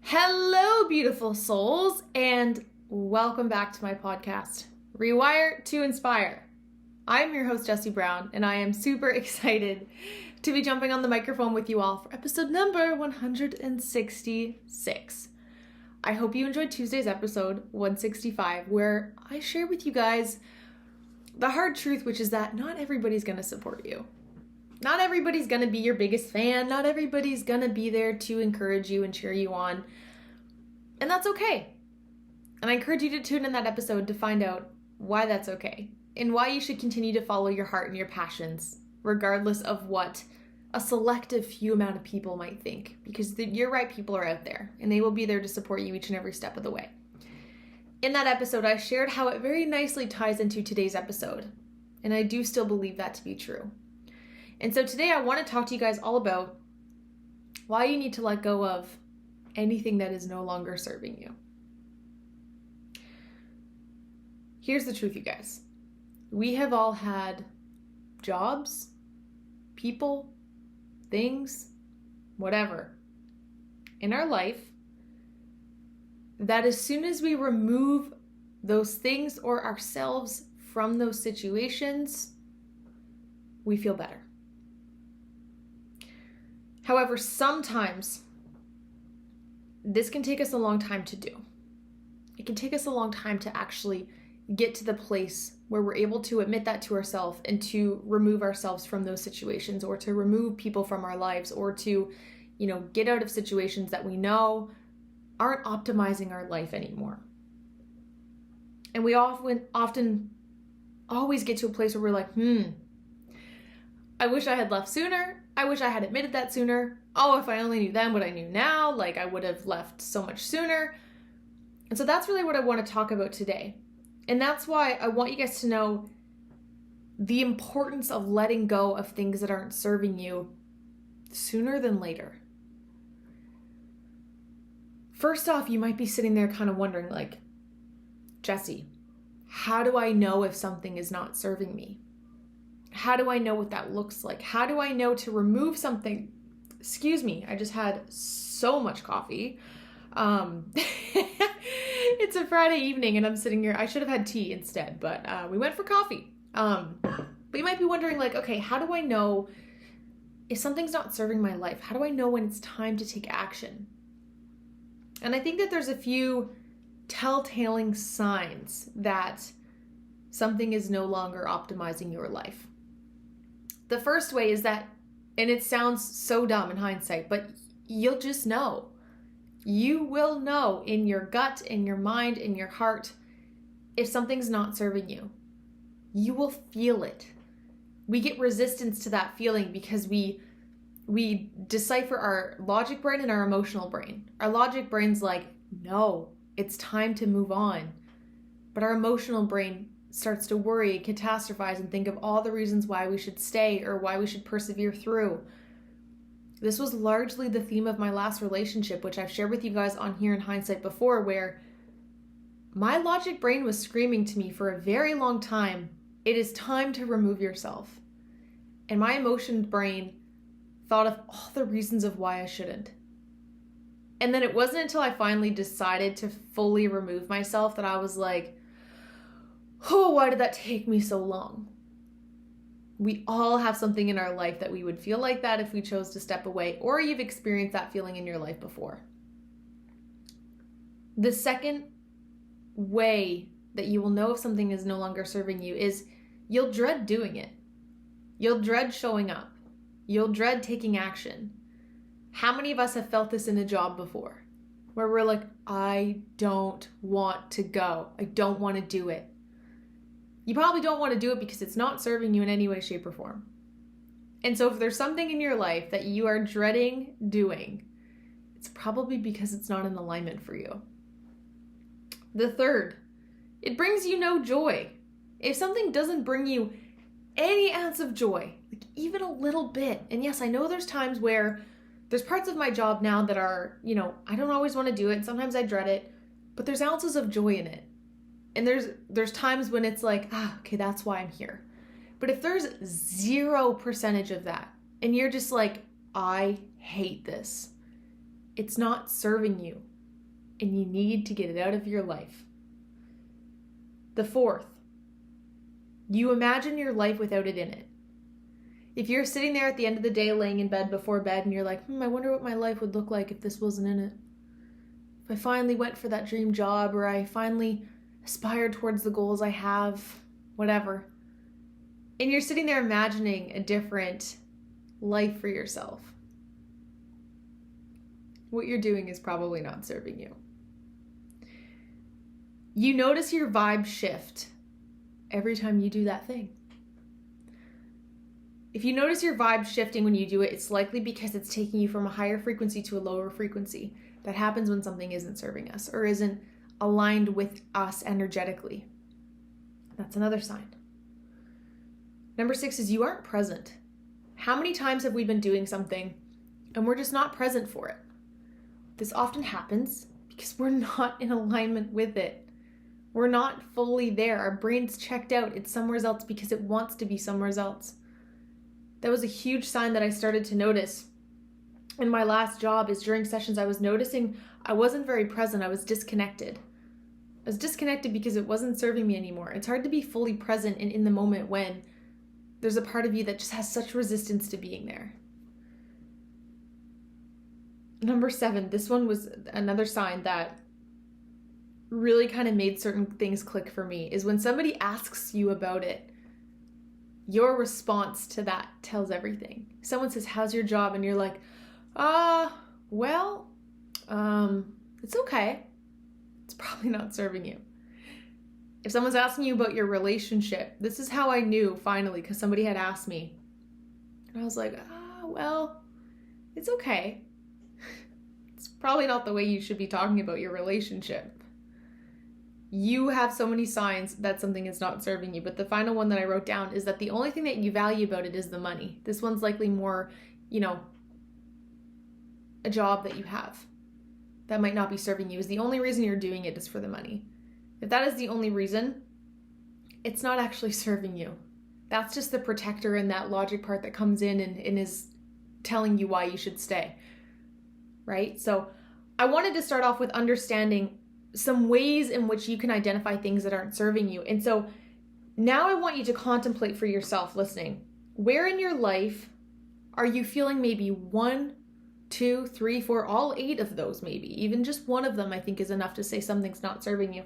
Hello, beautiful souls, and welcome back to my podcast, Rewire to Inspire. I'm your host, Jessie Brown, and I am super excited to be jumping on the microphone with you all for episode number 166. I hope you enjoyed Tuesday's episode 165, where I share with you guys the hard truth, which is that not everybody's going to support you. Not everybody's going to be your biggest fan. Not everybody's going to be there to encourage you and cheer you on. And that's okay. And I encourage you to tune in that episode to find out why that's okay and why you should continue to follow your heart and your passions, regardless of what a selective few amount of people might think. Because your right people are out there and they will be there to support you each and every step of the way. In that episode, I shared how it very nicely ties into today's episode. And I do still believe that to be true. And so today I want to talk to you guys all about why you need to let go of anything that is no longer serving you. Here's the truth, you guys. We have all had jobs, people, things, whatever, in our life that as soon as we remove those things or ourselves from those situations, we feel better. However, sometimes this can take us a long time to do. It can take us a long time to actually get to the place where we're able to admit that to ourselves and to remove ourselves from those situations, or to remove people from our lives, or to, get out of situations that we know aren't optimizing our life anymore. And we often always get to a place where we're like, I wish I had left sooner. I wish I had admitted that sooner. Oh, if I only knew then what I knew now, I would have left so much sooner. And so that's really what I want to talk about today. And that's why I want you guys to know the importance of letting go of things that aren't serving you sooner than later. First off, you might be sitting there kind of wondering, Jessie, how do I know if something is not serving me? How do I know what that looks like? How do I know to remove something? Excuse me, I just had so much coffee. It's a Friday evening and I'm sitting here. I should have had tea instead, but we went for coffee. But you might be wondering, okay, how do I know if something's not serving my life? How do I know when it's time to take action? And I think that there's a few telltale signs that something is no longer optimizing your life. The first way is that, and it sounds so dumb in hindsight, but you'll just know. You will know in your gut, in your mind, in your heart, if something's not serving you. You will feel it. We get resistance to that feeling because we decipher our logic brain and our emotional brain. Our logic brain's like, no, it's time to move on. But our emotional brain starts to worry, catastrophize, and think of all the reasons why we should stay or why we should persevere through. This was largely the theme of my last relationship, which I've shared with you guys on here in hindsight before, where my logic brain was screaming to me for a very long time, it is time to remove yourself. And my emotion brain thought of all the reasons of why I shouldn't. And then it wasn't until I finally decided to fully remove myself that I was like, oh, why did that take me so long? We all have something in our life that we would feel like that if we chose to step away, or you've experienced that feeling in your life before. The second way that you will know if something is no longer serving you is you'll dread doing it. You'll dread showing up. You'll dread taking action. How many of us have felt this in a job before? Where we're like, I don't want to go. I don't want to do it. You probably don't want to do it because it's not serving you in any way, shape, or form. And so if there's something in your life that you are dreading doing, it's probably because it's not in alignment for you. The third, it brings you no joy. If something doesn't bring you any ounce of joy, even a little bit, and yes, I know there's times where there's parts of my job now that are, I don't always want to do it. Sometimes I dread it, but there's ounces of joy in it. And there's times when it's like, okay, that's why I'm here. But if there's 0% of that, and you're just like, I hate this, it's not serving you. and you need to get it out of your life. The fourth, you imagine your life without it in it. If you're sitting there at the end of the day laying in bed before bed and you're like, I wonder what my life would look like if this wasn't in it. If I finally went for that dream job, or I finally aspired towards the goals I have, whatever. And you're sitting there imagining a different life for yourself. What you're doing is probably not serving you. You notice your vibe shift every time you do that thing. If you notice your vibe shifting when you do it, it's likely because it's taking you from a higher frequency to a lower frequency. That happens when something isn't serving us or isn't aligned with us energetically. That's another sign. Number 6 is you aren't present. How many times have we been doing something and we're just not present for it? This often happens because we're not in alignment with it. We're not fully there. Our brain's checked out. It's somewhere else because it wants to be somewhere else. That was a huge sign that I started to notice in my last job. Is during sessions I was noticing I wasn't very present. I was disconnected. I was disconnected because it wasn't serving me anymore. It's hard to be fully present and in the moment when there's a part of you that just has such resistance to being there. Number 7, this one was another sign that really kind of made certain things click for me, is when somebody asks you about it, your response to that tells everything. Someone says, how's your job? And you're like, well, it's okay. It's probably not serving you. If someone's asking you about your relationship, this is how I knew finally, because somebody had asked me. And I was like, well, it's okay. It's probably not the way you should be talking about your relationship. You have so many signs that something is not serving you. But the final one that I wrote down is that the only thing that you value about it is the money. This one's likely more, a job that you have that might not be serving you. Is the only reason you're doing it is for the money. If that is the only reason, it's not actually serving you. That's just the protector and that logic part that comes in and is telling you why you should stay. Right? So I wanted to start off with understanding some ways in which you can identify things that aren't serving you. And so now I want you to contemplate for yourself, listening. Where in your life are you feeling maybe 1, 2, 3, 4, all 8 of those maybe? Even just one of them I think is enough to say something's not serving you.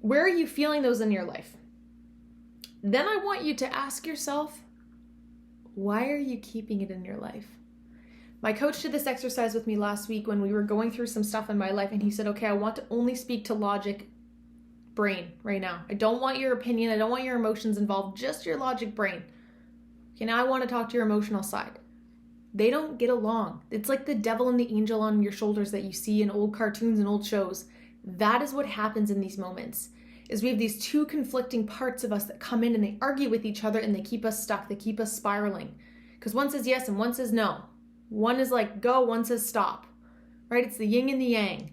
Where are you feeling those in your life? Then I want you to ask yourself, why are you keeping it in your life? My coach did this exercise with me last week when we were going through some stuff in my life, and he said, okay, I want to only speak to logic brain right now. I don't want your opinion. I don't want your emotions involved, just your logic brain. Okay, now I want to talk to your emotional side. They don't get along. It's like the devil and the angel on your shoulders that you see in old cartoons and old shows. That is what happens in these moments, is we have these two conflicting parts of us that come in and they argue with each other and they keep us stuck. They keep us spiraling. Because one says yes and one says no. One is like go, one says stop, right? It's the yin and the yang.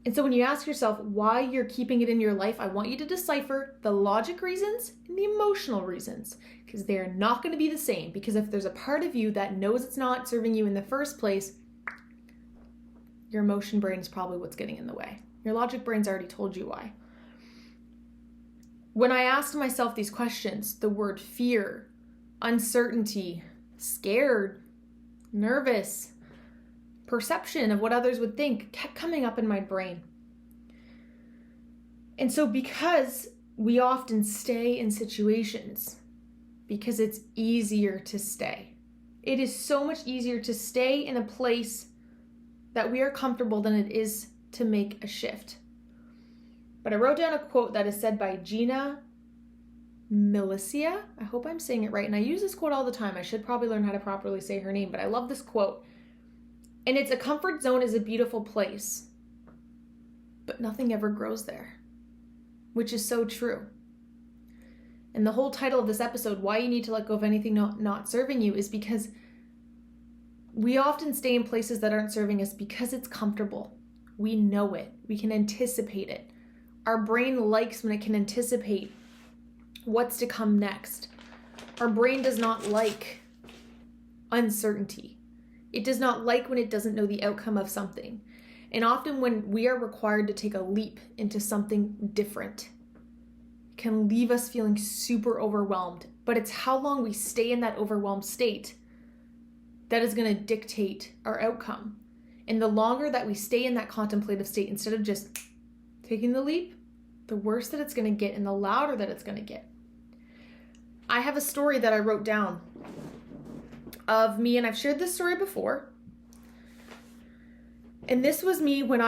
And so when you ask yourself why you're keeping it in your life, I want you to decipher the logic reasons and the emotional reasons, because they're not going to be the same. Because if there's a part of you that knows it's not serving you in the first place, your emotion brain is probably what's getting in the way. Your logic brain's already told you why. When I asked myself these questions, the word fear, uncertainty, scared, nervous, perception of what others would think kept coming up in my brain. And so because we often stay in situations because it's easier to stay. It is so much easier to stay in a place that we are comfortable than it is to make a shift. But I wrote down a quote that is said by Gina Milicia. I hope I'm saying it right. And I use this quote all the time. I should probably learn how to properly say her name, but I love this quote. And it's, a comfort zone is a beautiful place, but nothing ever grows there, which is so true. And the whole title of this episode, Why You Need to Let Go of Anything Not Serving You, is because we often stay in places that aren't serving us because it's comfortable. We know it. We can anticipate it. Our brain likes when it can anticipate what's to come next. Our brain does not like uncertainty. It does not like when it doesn't know the outcome of something. And often when we are required to take a leap into something different, it can leave us feeling super overwhelmed. But it's how long we stay in that overwhelmed state that is going to dictate our outcome. And the longer that we stay in that contemplative state, instead of just taking the leap, the worse that it's going to get and the louder that it's going to get. I have a story that I wrote down of me, and I've shared this story before. And this was me when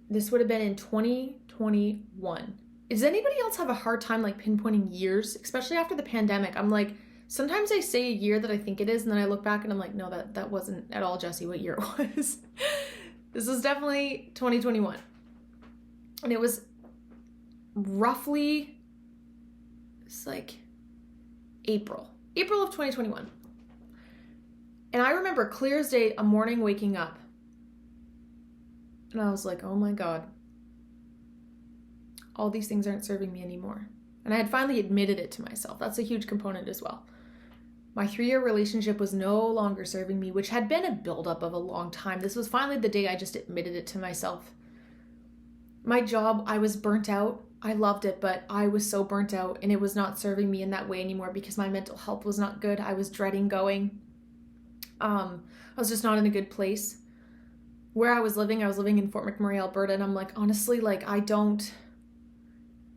this would have been in 2021. Does anybody else have a hard time like pinpointing years, especially after the pandemic? I'm like, sometimes I say a year that I think it is, and then I look back and I'm like, no, that wasn't at all, Jessie, what year it was. This was definitely 2021. And it was roughly, it's like April of 2021. And I remember clear as day, a morning waking up. And I was like, oh my God, all these things aren't serving me anymore. And I had finally admitted it to myself. That's a huge component as well. My 3-year relationship was no longer serving me, which had been a buildup of a long time. This was finally the day I just admitted it to myself. My job, I was burnt out. I loved it, but I was so burnt out, and it was not serving me in that way anymore because my mental health was not good. I was dreading going. I was just not in a good place. Where I was living in Fort McMurray, Alberta, and I'm like, honestly, like, I don't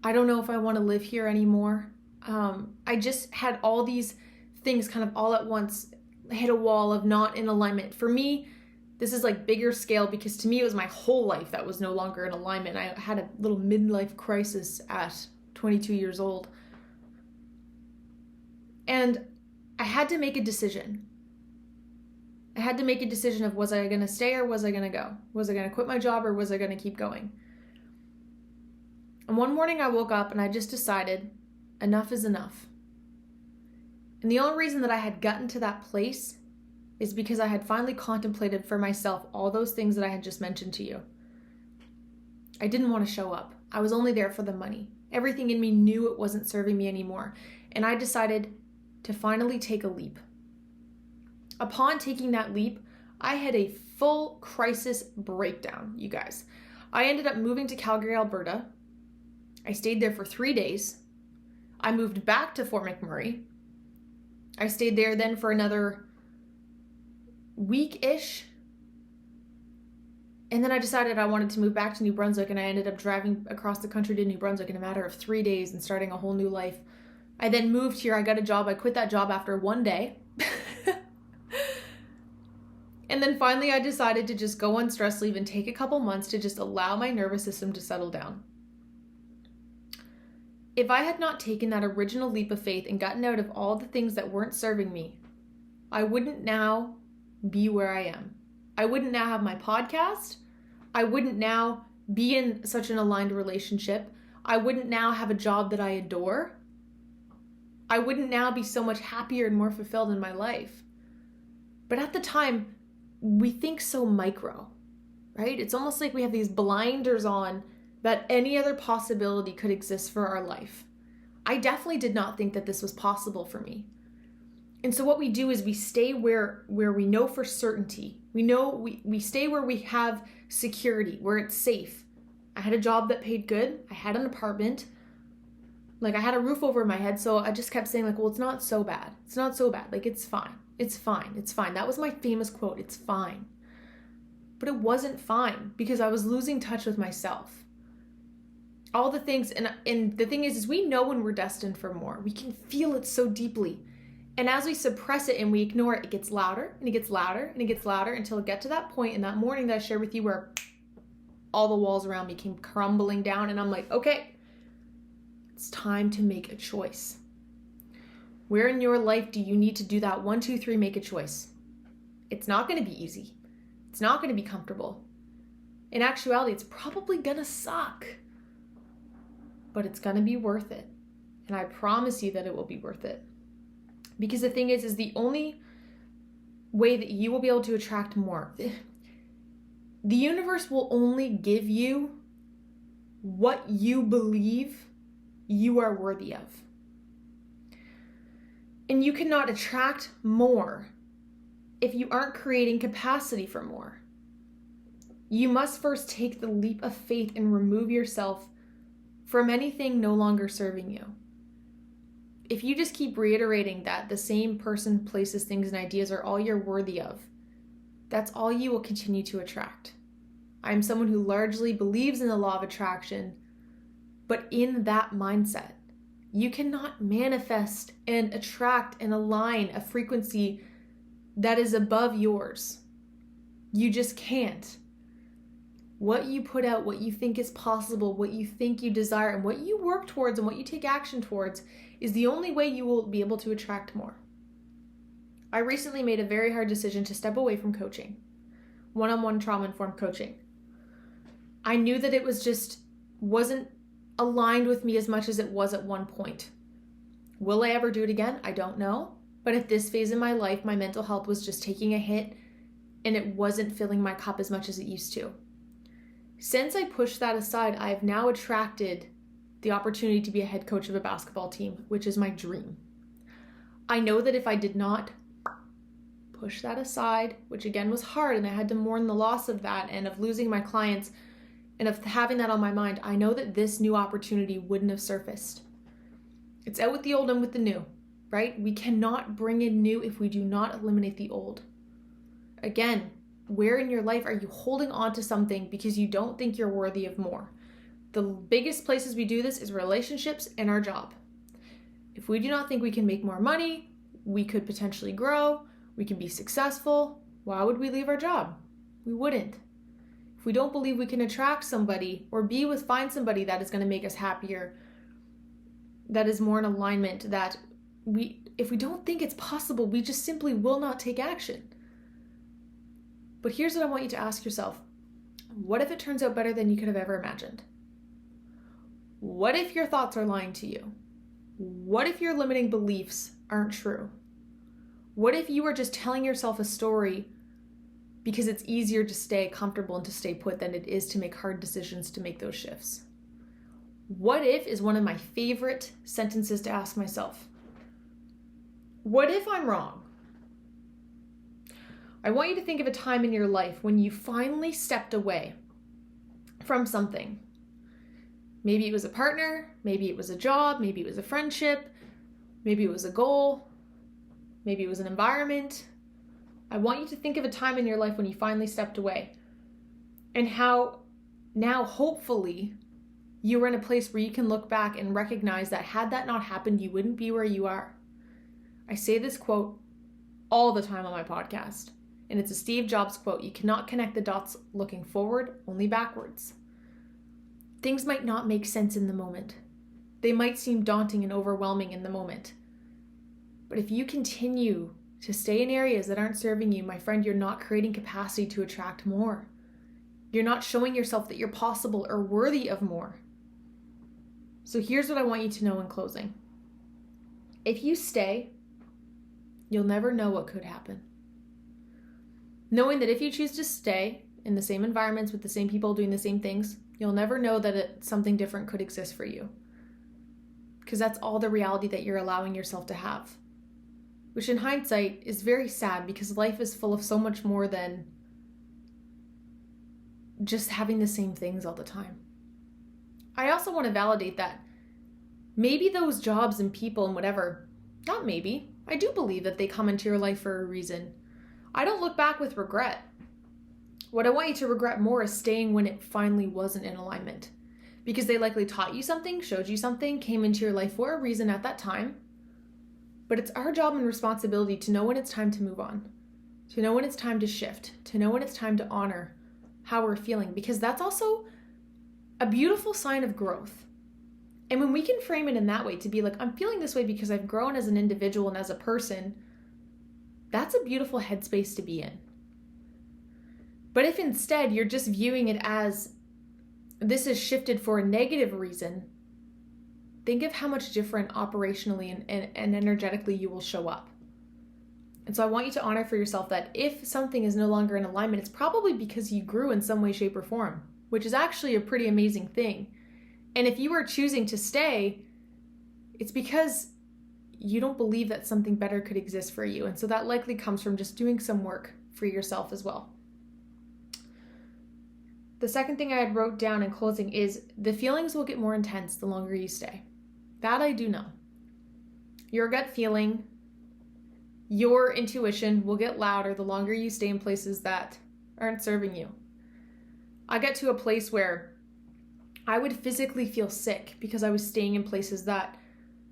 know if I want to live here anymore. I just had all these things kind of all at once hit a wall of not in alignment. For me, this is like bigger scale because to me, it was my whole life that was no longer in alignment. I had a little midlife crisis at 22 years old. And I had to make a decision. I had to make a decision of, was I going to stay or was I going to go? Was I going to quit my job or was I going to keep going? And one morning I woke up and I just decided enough is enough. And the only reason that I had gotten to that place is because I had finally contemplated for myself all those things that I had just mentioned to you. I didn't want to show up. I was only there for the money. Everything in me knew it wasn't serving me anymore. And I decided to finally take a leap. Upon taking that leap, I had a full crisis breakdown, you guys. I ended up moving to Calgary, Alberta. I stayed there for 3 days. I moved back to Fort McMurray. I stayed there then for another week-ish. And then I decided I wanted to move back to New Brunswick, and I ended up driving across the country to New Brunswick in a matter of 3 days and starting a whole new life. I then moved here. I got a job. I quit that job after 1 day. And then finally I decided to just go on stress leave and take a couple months to just allow my nervous system to settle down. If I had not taken that original leap of faith and gotten out of all the things that weren't serving me, I wouldn't now be where I am. I wouldn't now have my podcast. I wouldn't now be in such an aligned relationship. I wouldn't now have a job that I adore. I wouldn't now be so much happier and more fulfilled in my life. But at the time, we think so micro, right? It's almost like we have these blinders on that any other possibility could exist for our life. I definitely did not think that this was possible for me. And so what we do is we stay where we know for certainty. We stay where we have security, where it's safe. I had a job that paid good. I had an apartment. Like, I had a roof over my head. So I just kept saying, like, well, it's not so bad. It's not so bad. Like, it's fine. It's fine. It's fine. That was my famous quote. It's fine. But it wasn't fine because I was losing touch with myself. All the things, and the thing is we know when we're destined for more. We can feel it so deeply. And as we suppress it and we ignore it, it gets louder and it gets louder and it gets louder until it gets to that point in that morning that I shared with you where all the walls around me came crumbling down and I'm like, okay, it's time to make a choice. Where in your life do you need to do that 1, 2, 3, make a choice? It's not going to be easy. It's not going to be comfortable. In actuality, it's probably going to suck. But it's going to be worth it. And I promise you that it will be worth it. Because the thing is the only way that you will be able to attract more. The universe will only give you what you believe you are worthy of. And you cannot attract more if you aren't creating capacity for more. You must first take the leap of faith and remove yourself from anything no longer serving you. If you just keep reiterating that the same person, places, things, and ideas are all you're worthy of, that's all you will continue to attract. I'm someone who largely believes in the law of attraction, but in that mindset, you cannot manifest and attract and align a frequency that is above yours. You just can't. What you put out, what you think is possible, what you think you desire, and what you work towards and what you take action towards is the only way you will be able to attract more. I recently made a very hard decision to step away from coaching, one-on-one trauma-informed coaching. I knew that it wasn't aligned with me as much as it was at one point. Will I ever do it again? I don't know. But at this phase in my life, my mental health was just taking a hit and it wasn't filling my cup as much as it used to. Since I pushed that aside, I have now attracted the opportunity to be a head coach of a basketball team, which is my dream. I know that if I did not push that aside, which again was hard, and I had to mourn the loss of that and of losing my clients and of having that on my mind, I know that this new opportunity wouldn't have surfaced. It's out with the old and with the new, right? We cannot bring in new if we do not eliminate the old. Again, where in your life are you holding on to something because you don't think you're worthy of more? The biggest places we do this is relationships and our job. If we do not think we can make more money, we could potentially grow, we can be successful, why would we leave our job? We wouldn't. If we don't believe we can attract somebody or find somebody that is going to make us happier, that is more in alignment, if we don't think it's possible, we just simply will not take action. But here's what I want you to ask yourself. What if it turns out better than you could have ever imagined? What if your thoughts are lying to you? What if your limiting beliefs aren't true? What if you are just telling yourself a story because it's easier to stay comfortable and to stay put than it is to make hard decisions to make those shifts? What if is one of my favorite sentences to ask myself. What if I'm wrong? I want you to think of a time in your life when you finally stepped away from something. Maybe it was a partner, maybe it was a job, maybe it was a friendship, maybe it was a goal, maybe it was an environment. I want you to think of a time in your life when you finally stepped away and how now hopefully you were in a place where you can look back and recognize that had that not happened, you wouldn't be where you are. I say this quote all the time on my podcast, and it's a Steve Jobs quote. You cannot connect the dots looking forward, only backwards. Things might not make sense in the moment. They might seem daunting and overwhelming in the moment. But if you continue to stay in areas that aren't serving you, my friend, you're not creating capacity to attract more. You're not showing yourself that you're possible or worthy of more. So here's what I want you to know in closing. If you stay, you'll never know what could happen. Knowing that if you choose to stay in the same environments with the same people doing the same things, you'll never know that something different could exist for you. Because that's all the reality that you're allowing yourself to have. Which in hindsight is very sad because life is full of so much more than just having the same things all the time. I also want to validate that maybe those jobs and people and whatever, not maybe, I do believe that they come into your life for a reason. I don't look back with regret. What I want you to regret more is staying when it finally wasn't in alignment. Because they likely taught you something, showed you something, came into your life for a reason at that time. But it's our job and responsibility to know when it's time to move on, to know when it's time to shift, to know when it's time to honor how we're feeling, because that's also a beautiful sign of growth. And when we can frame it in that way, to be like, I'm feeling this way because I've grown as an individual and as a person, that's a beautiful headspace to be in. But if instead you're just viewing it as this is shifted for a negative reason, think of how much different operationally and energetically you will show up. And so I want you to honor for yourself that if something is no longer in alignment, it's probably because you grew in some way, shape, or form, which is actually a pretty amazing thing. And if you are choosing to stay, it's because you don't believe that something better could exist for you. And so that likely comes from just doing some work for yourself as well. The second thing I had wrote down in closing is the feelings will get more intense the longer you stay. That I do know. Your gut feeling, your intuition will get louder the longer you stay in places that aren't serving you. I got to a place where I would physically feel sick because I was staying in places that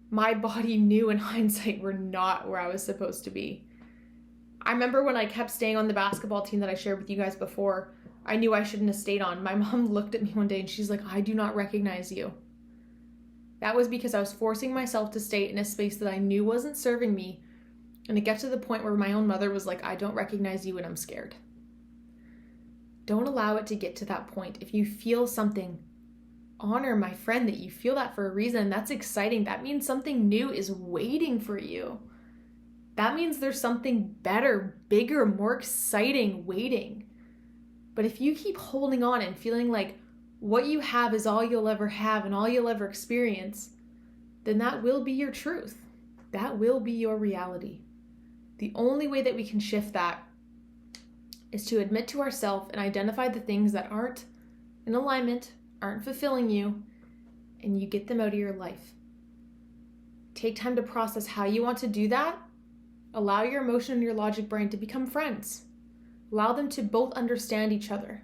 my body knew in hindsight were not where I was supposed to be. I remember when I kept staying on the basketball team that I shared with you guys before, I knew I shouldn't have stayed on. My mom looked at me one day and she's like, I do not recognize you. That was because I was forcing myself to stay in a space that I knew wasn't serving me. And it got to the point where my own mother was like, I don't recognize you and I'm scared. Don't allow it to get to that point. If you feel something, honor, my friend, that you feel that for a reason. That's exciting. That means something new is waiting for you. That means there's something better, bigger, more exciting waiting. But if you keep holding on and feeling like what you have is all you'll ever have and all you'll ever experience, then that will be your truth. That will be your reality. The only way that we can shift that is to admit to ourselves and identify the things that aren't in alignment, aren't fulfilling you, and you get them out of your life. Take time to process how you want to do that. Allow your emotion and your logic brain to become friends. Allow them to both understand each other.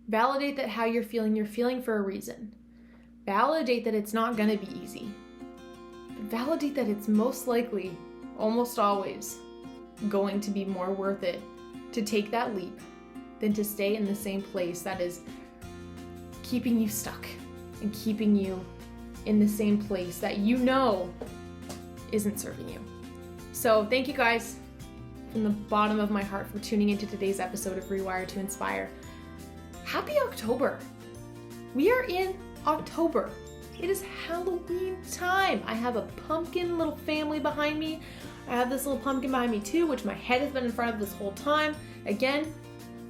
Validate that how you're feeling for a reason. Validate that it's not going to be easy. But validate that it's most likely, almost always, going to be more worth it to take that leap than to stay in the same place that is keeping you stuck and keeping you in the same place that you know isn't serving you. So thank you guys from the bottom of my heart for tuning into today's episode of Rewire to Inspire. Happy October. We are in October. It is Halloween time. I have a pumpkin little family behind me. I have this little pumpkin behind me too, which my head has been in front of this whole time. Again,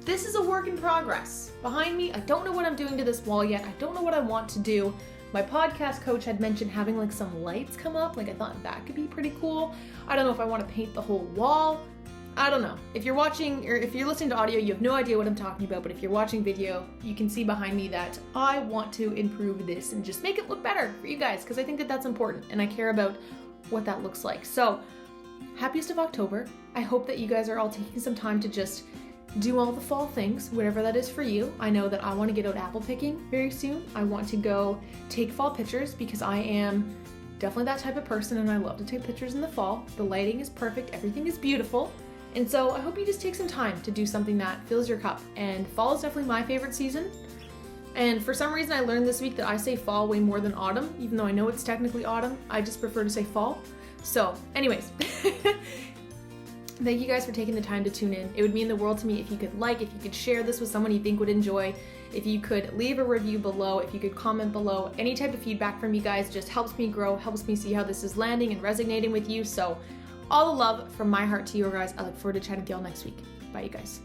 this is a work in progress. Behind me, I don't know what I'm doing to this wall yet. I don't know what I want to do. My podcast coach had mentioned having like some lights come up. Like I thought that could be pretty cool. I don't know if I want to paint the whole wall. I don't know. If you're watching or if you're listening to audio, you have no idea what I'm talking about. But if you're watching video, you can see behind me that I want to improve this and just make it look better for you guys because I think that that's important and I care about what that looks like. So happiest of October. I hope that you guys are all taking some time to just do all the fall things, whatever that is for you. I know that I want to get out apple picking very soon. I want to go take fall pictures because I am definitely that type of person and I love to take pictures in the fall. The lighting is perfect. Everything is beautiful. And so I hope you just take some time to do something that fills your cup. And fall is definitely my favorite season. And for some reason I learned this week that I say fall way more than autumn, even though I know it's technically autumn. I just prefer to say fall. So anyways, thank you guys for taking the time to tune in. It would mean the world to me if you could if you could share this with someone you think would enjoy, if you could leave a review below, if you could comment below. Any type of feedback from you guys just helps me grow, helps me see how this is landing and resonating with you. So all the love from my heart to you guys. I look forward to chatting with y'all next week. Bye, you guys.